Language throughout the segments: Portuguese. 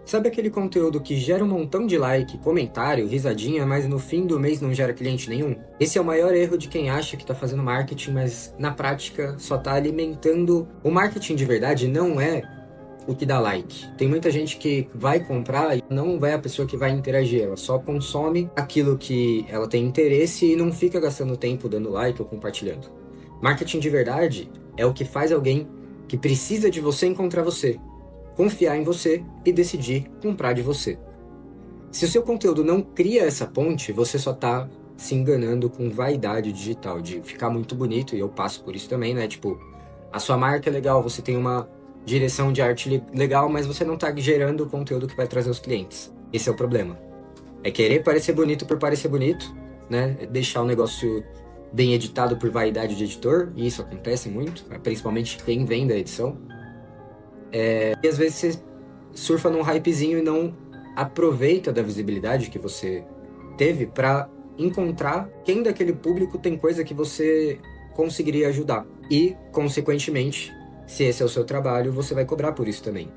Sabe aquele conteúdo que gera um montão de like, comentário, risadinha, mas no fim do mês não gera cliente nenhum? Esse é o maior erro de quem acha que tá fazendo marketing, mas na prática só tá alimentando. O marketing de verdade não é o que dá like. Tem muita gente que vai comprar e não é a pessoa que vai interagir, ela só consome aquilo que ela tem interesse e não fica gastando tempo dando like ou compartilhando. Marketing de verdade é o que faz alguém que precisa de você encontrar você, confiar em você e decidir comprar de você. Se o seu conteúdo não cria essa ponte, você só tá se enganando com vaidade digital, de ficar muito bonito, e eu passo por isso também, né? Tipo, a sua marca é legal, você tem uma direção de arte legal, mas você não tá gerando o conteúdo que vai trazer os clientes. Esse é o problema. É querer parecer bonito por parecer bonito, né? Deixar o negócio bem editado por vaidade de editor, e isso acontece muito, principalmente quem vem da edição. E às vezes você surfa num hypezinho e não aproveita da visibilidade que você teve para encontrar quem daquele público tem coisa que você conseguiria ajudar. E, consequentemente, se esse é o seu trabalho, você vai cobrar por isso também.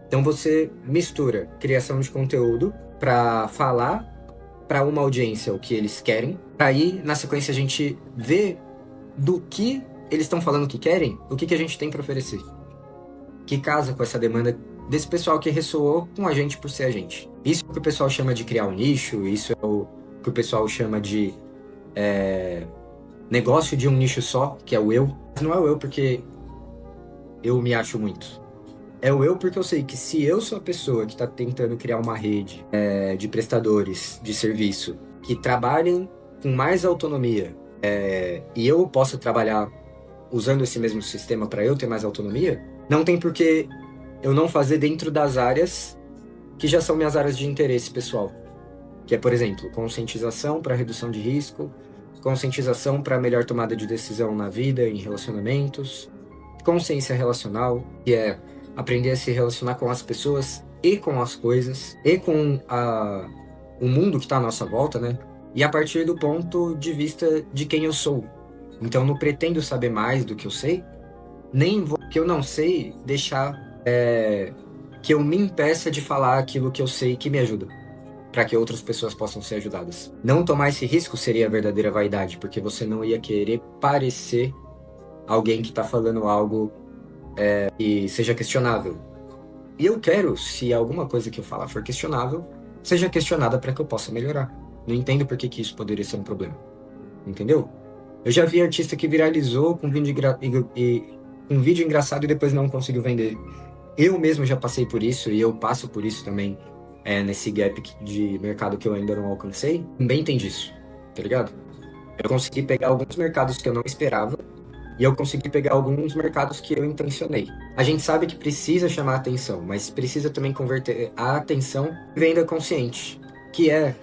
Então você mistura criação de conteúdo para falar para uma audiência o que eles querem, para aí na sequência a gente vê do que eles estão falando que querem, o que a gente tem para oferecer, que casa com essa demanda desse pessoal que ressoou com a gente por ser a gente. Isso é o que o pessoal chama de criar um nicho, isso é o que o pessoal chama de negócio de um nicho só, que é o eu. Mas não é o eu porque eu me acho muito. É o eu porque eu sei que se eu sou a pessoa que está tentando criar uma rede de prestadores de serviço que trabalhem com mais autonomia e eu posso trabalhar usando esse mesmo sistema para eu ter mais autonomia, não tem por que eu não fazer dentro das áreas que já são minhas áreas de interesse pessoal. Que é, por exemplo, conscientização para redução de risco, conscientização para melhor tomada de decisão na vida, em relacionamentos, consciência relacional, que é aprender a se relacionar com as pessoas e com as coisas, e com o mundo que está à nossa volta, né? E a partir do ponto de vista de quem eu sou. Então, não pretendo saber mais do que eu sei, nem vou, que eu não sei, deixar que eu me impeça de falar aquilo que eu sei que me ajuda, para que outras pessoas possam ser ajudadas. Não tomar esse risco seria a verdadeira vaidade, porque você não ia querer parecer alguém que está falando algo que seja questionável. E eu quero, se alguma coisa que eu falar for questionável, seja questionada para que eu possa melhorar. Não entendo por que isso poderia ser um problema. Entendeu? Eu já vi artista que viralizou com um vídeo engraçado e depois não conseguiu vender. Eu mesmo já passei por isso e eu passo por isso também nesse gap de mercado que eu ainda não alcancei. Também tem disso, tá ligado? Eu consegui pegar alguns mercados que eu não esperava e eu consegui pegar alguns mercados que eu intencionei. A gente sabe que precisa chamar a atenção, mas precisa também converter a atenção em venda consciente, que é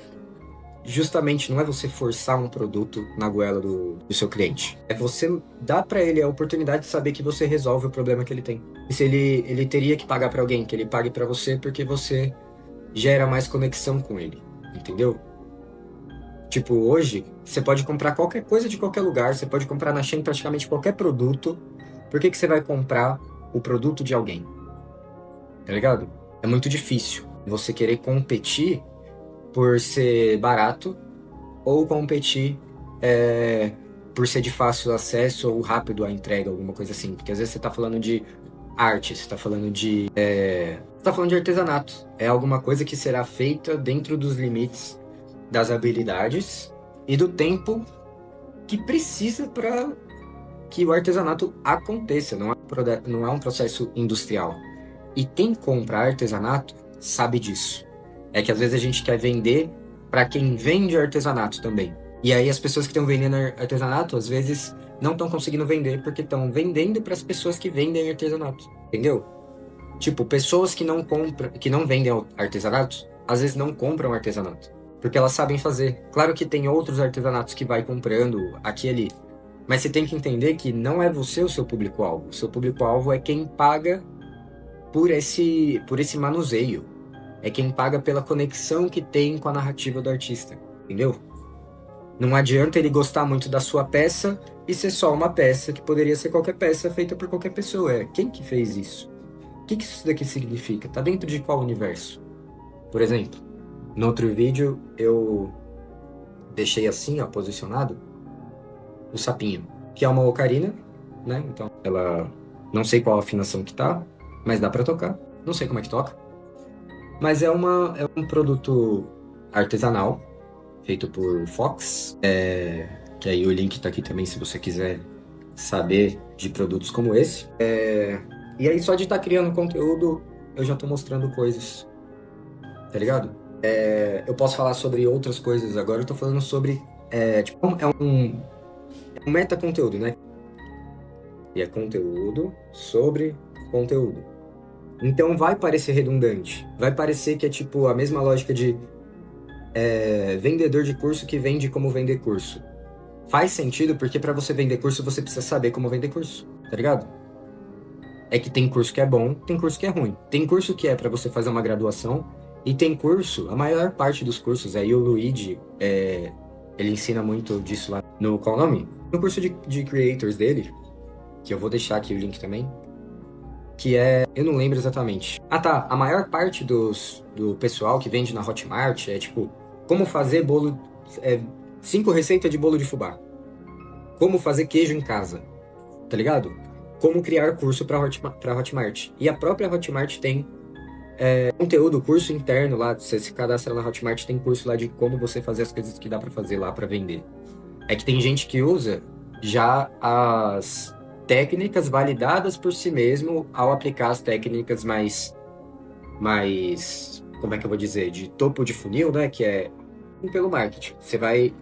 justamente, não é você forçar um produto na goela do seu cliente. É você dar para ele a oportunidade de saber que você resolve o problema que ele tem. E se ele teria que pagar para alguém, que ele pague para você porque você gera mais conexão com ele, entendeu? Tipo, hoje, você pode comprar qualquer coisa de qualquer lugar, você pode comprar na Shein praticamente qualquer produto. Por que você vai comprar o produto de alguém? Tá ligado? É muito difícil você querer competir por ser barato ou competir por ser de fácil acesso ou rápido a entrega, alguma coisa assim. Porque às vezes você tá falando de arte, você tá falando de artesanato. É alguma coisa que será feita dentro dos limites das habilidades e do tempo que precisa para que o artesanato aconteça. Não é um processo industrial. E quem compra artesanato sabe disso. É que às vezes a gente quer vender para quem vende artesanato também. E aí as pessoas que estão vendendo artesanato, às vezes, não estão conseguindo vender porque estão vendendo para as pessoas que vendem artesanato. Entendeu? Tipo, pessoas que não vendem artesanato, às vezes não compram artesanato. Porque elas sabem fazer. Claro que tem outros artesanatos que vai comprando aqui e ali. Mas você tem que entender que não é você o seu público-alvo. O seu público-alvo é quem paga por esse manuseio. É quem paga pela conexão que tem com a narrativa do artista, entendeu? Não adianta ele gostar muito da sua peça e ser só uma peça que poderia ser qualquer peça feita por qualquer pessoa. Quem que fez isso? que isso daqui significa? Tá dentro de qual universo? Por exemplo, no outro vídeo eu deixei assim, ó, posicionado, o sapinho, que é uma ocarina, né? Então, ela... Não sei qual a afinação que tá, mas dá pra tocar. Não sei como é que toca. Mas é um produto artesanal, feito por Fox. Que aí o link tá aqui também, se você quiser saber de produtos como esse. E aí, só de estar criando conteúdo, eu já tô mostrando coisas, tá ligado? Eu posso falar sobre outras coisas agora, eu tô falando sobre... É um meta-conteúdo, né? E é conteúdo sobre conteúdo. Então vai parecer redundante. Vai parecer que é tipo a mesma lógica de vendedor de curso que vende como vender curso. Faz sentido porque para você vender curso você precisa saber como vender curso, tá ligado? É que tem curso que é bom, tem curso que é ruim. Tem curso que é para você fazer uma graduação e tem curso, a maior parte dos cursos, aí o Luigi, ele ensina muito disso lá no, qual é o nome? No curso de creators dele, que eu vou deixar aqui o link também, que eu não lembro exatamente. Ah tá, a maior parte do pessoal que vende na Hotmart é tipo, como fazer bolo, 5 receitas de bolo de fubá. Como fazer queijo em casa, tá ligado? Como criar curso pra Hotmart. E a própria Hotmart tem conteúdo, curso interno lá, você se cadastra na Hotmart, tem curso lá de como você fazer as coisas que dá pra fazer lá pra vender. É que tem gente que usa já as técnicas validadas por si mesmo ao aplicar as técnicas mais, como é que eu vou dizer, de topo de funil, né, que é pelo marketing. Você vai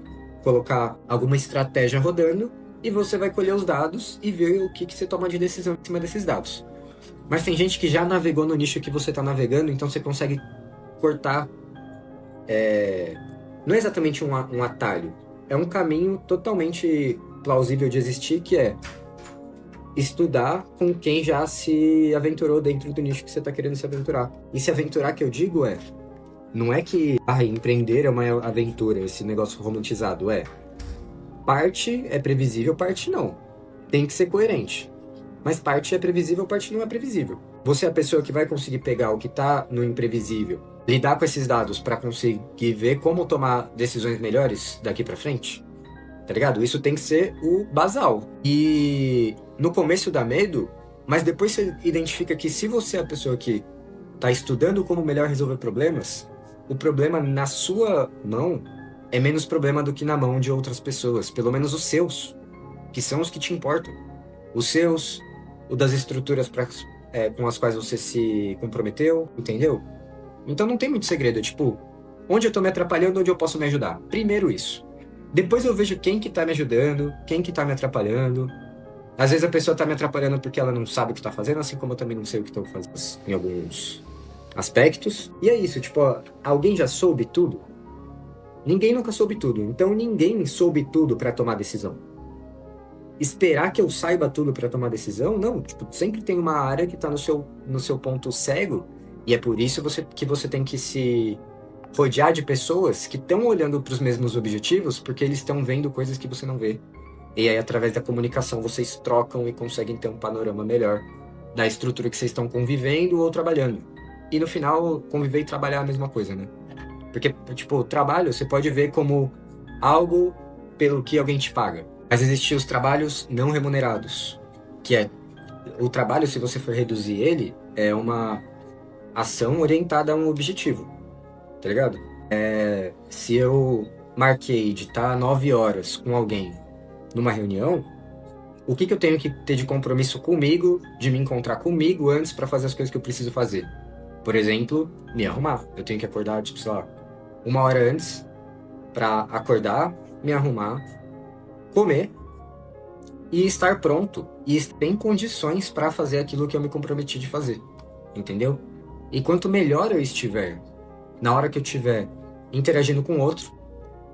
colocar alguma estratégia rodando e você vai colher os dados e ver o que você toma de decisão em cima desses dados. Mas tem gente que já navegou no nicho que você está navegando, então você consegue cortar. Não é exatamente um atalho, é um caminho totalmente plausível de existir, que é estudar com quem já se aventurou dentro do nicho que você está querendo se aventurar. E se aventurar, que eu digo, não é que empreender é uma aventura, esse negócio romantizado, parte é previsível, parte não. Tem que ser coerente. Mas parte é previsível, parte não é previsível. Você é a pessoa que vai conseguir pegar o que está no imprevisível, lidar com esses dados para conseguir ver como tomar decisões melhores daqui para frente? Tá ligado? Isso tem que ser o basal. E no começo dá medo, mas depois você identifica que se você é a pessoa que tá estudando como melhor resolver problemas, o problema na sua mão é menos problema do que na mão de outras pessoas. Pelo menos os seus, que são os que te importam. Os seus, o das estruturas com as quais você se comprometeu, entendeu? Então não tem muito segredo, tipo, onde eu tô me atrapalhando, onde eu posso me ajudar. Primeiro isso. Depois eu vejo quem que tá me ajudando, quem que tá me atrapalhando. Às vezes a pessoa tá me atrapalhando porque ela não sabe o que tá fazendo, assim como eu também não sei o que tô fazendo em alguns aspectos. E é isso, tipo, alguém já soube tudo? Ninguém nunca soube tudo, então ninguém soube tudo pra tomar decisão. Esperar que eu saiba tudo pra tomar decisão? Não, tipo, sempre tem uma área que tá no seu ponto cego, e é por isso que você tem que se rodear de pessoas que estão olhando para os mesmos objetivos, porque eles estão vendo coisas que você não vê. E aí, através da comunicação, vocês trocam e conseguem ter um panorama melhor da estrutura que vocês estão convivendo ou trabalhando. E no final, conviver e trabalhar é a mesma coisa, né? Porque, tipo, o trabalho você pode ver como algo pelo que alguém te paga. Mas existem os trabalhos não remunerados, que é o trabalho, se você for reduzir ele, é uma ação orientada a um objetivo. Tá ligado? Se eu marquei de estar 9 horas com alguém numa reunião, o que eu tenho que ter de compromisso comigo, de me encontrar comigo antes para fazer as coisas que eu preciso fazer? Por exemplo, me arrumar. Eu tenho que acordar, tipo, sei lá, 1 hora antes para acordar, me arrumar, comer e estar pronto e estar em condições para fazer aquilo que eu me comprometi de fazer. Entendeu? E quanto melhor eu estiver na hora que eu estiver interagindo com o outro,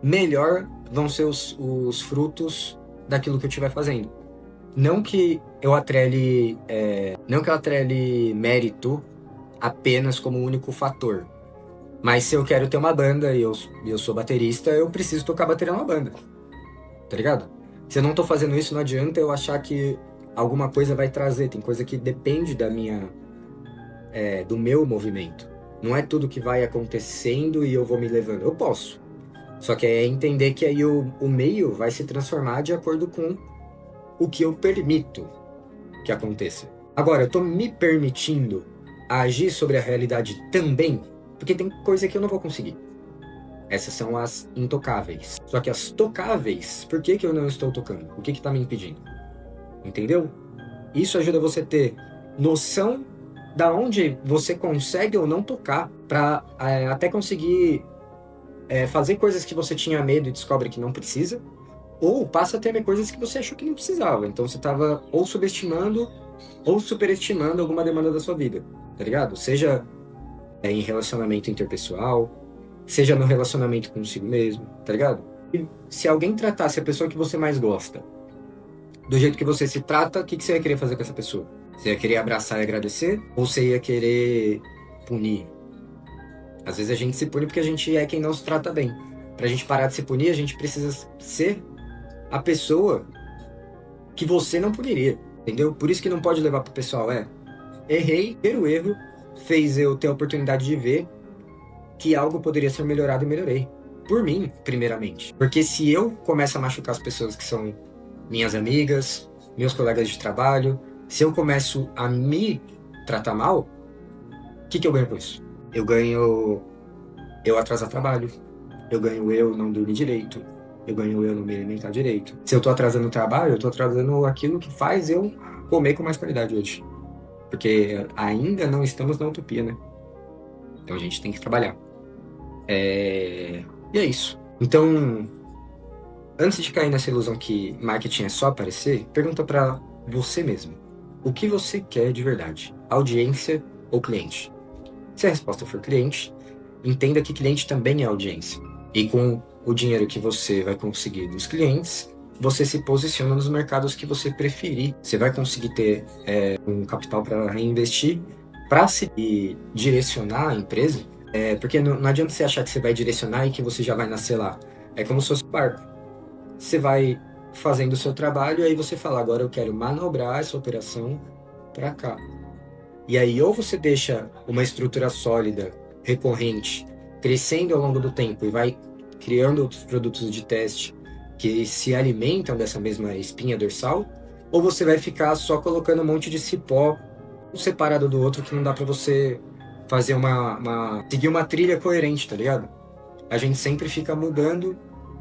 melhor vão ser os frutos daquilo que eu estiver fazendo. Não que eu atrele mérito apenas como único fator. Mas se eu quero ter uma banda e eu sou baterista, eu preciso tocar bateria numa banda. Tá ligado? Se eu não tô fazendo isso, não adianta eu achar que alguma coisa vai trazer. Tem coisa que depende do meu movimento. Não é tudo que vai acontecendo e eu vou me levando. Eu posso. Só que é entender que aí o meio vai se transformar de acordo com o que eu permito que aconteça. Agora, eu tô me permitindo agir sobre a realidade também, porque tem coisa que eu não vou conseguir. Essas são as intocáveis. Só que as tocáveis, por que eu não estou tocando? O que tá me impedindo? Entendeu? Isso ajuda você a ter noção da onde você consegue ou não tocar, para até conseguir fazer coisas que você tinha medo e descobre que não precisa, ou passa a temer coisas que você achou que não precisava. Então você estava ou subestimando ou superestimando alguma demanda da sua vida, tá ligado? Seja em relacionamento interpessoal, seja no relacionamento consigo mesmo, tá ligado? E se alguém tratasse a pessoa que você mais gosta do jeito que você se trata, o que você ia querer fazer com essa pessoa? Você ia querer abraçar e agradecer? Ou você ia querer punir? Às vezes a gente se pune porque a gente é quem não se trata bem. Pra gente parar de se punir, a gente precisa ser a pessoa que você não puniria, entendeu? Por isso que não pode levar pro pessoal, errei, ter o erro fez eu ter a oportunidade de ver que algo poderia ser melhorado e melhorei. Por mim, primeiramente. Porque se eu começo a machucar as pessoas que são minhas amigas, meus colegas de trabalho, se eu começo a me tratar mal, o que eu ganho com isso? Eu ganho eu atrasar trabalho, eu ganho eu não dormir direito, eu ganho eu não me alimentar direito. Se eu tô atrasando o trabalho, eu tô atrasando aquilo que faz eu comer com mais qualidade hoje. Porque ainda não estamos na utopia, né? Então a gente tem que trabalhar. E é isso. Então, antes de cair nessa ilusão que marketing é só aparecer, pergunta pra você mesmo. O que você quer de verdade? Audiência ou cliente? Se a resposta for cliente, entenda que cliente também é audiência. E com o dinheiro que você vai conseguir dos clientes, você se posiciona nos mercados que você preferir. Você vai conseguir ter um capital para reinvestir, para se direcionar a empresa. Porque não adianta você achar que você vai direcionar e que você já vai nascer lá. É como se fosse um barco. Você vai fazendo o seu trabalho e aí você fala, agora eu quero manobrar essa operação para cá. E aí ou você deixa uma estrutura sólida, recorrente, crescendo ao longo do tempo e vai criando outros produtos de teste que se alimentam dessa mesma espinha dorsal, ou você vai ficar só colocando um monte de cipó um separado do outro que não dá pra você fazer seguir uma trilha coerente, tá ligado? A gente sempre fica mudando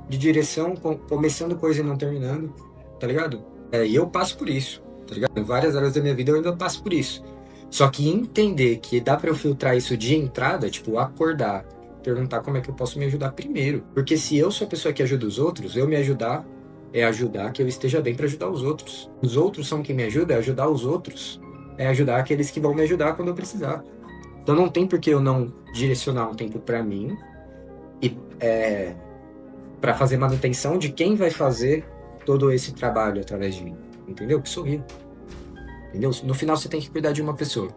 de direção, começando coisa e não terminando, tá ligado? E eu passo por isso, tá ligado? Em várias áreas da minha vida eu ainda passo por isso. Só que entender que dá pra eu filtrar isso de entrada, tipo, acordar, perguntar como é que eu posso me ajudar primeiro. Porque se eu sou a pessoa que ajuda os outros, eu me ajudar é ajudar que eu esteja bem pra ajudar os outros. Os outros são quem me ajuda, é ajudar os outros. É ajudar aqueles que vão me ajudar quando eu precisar. Então não tem por que eu não direcionar um tempo pra mim e pra fazer manutenção de quem vai fazer todo esse trabalho através de mim. Entendeu? Que sorrir. Entendeu? No final você tem que cuidar de uma pessoa,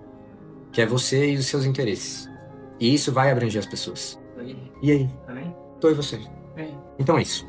que é você e os seus interesses. E isso vai abranger as pessoas. Oi. E aí? Tá bem? Tô e você. Bem. Então é isso.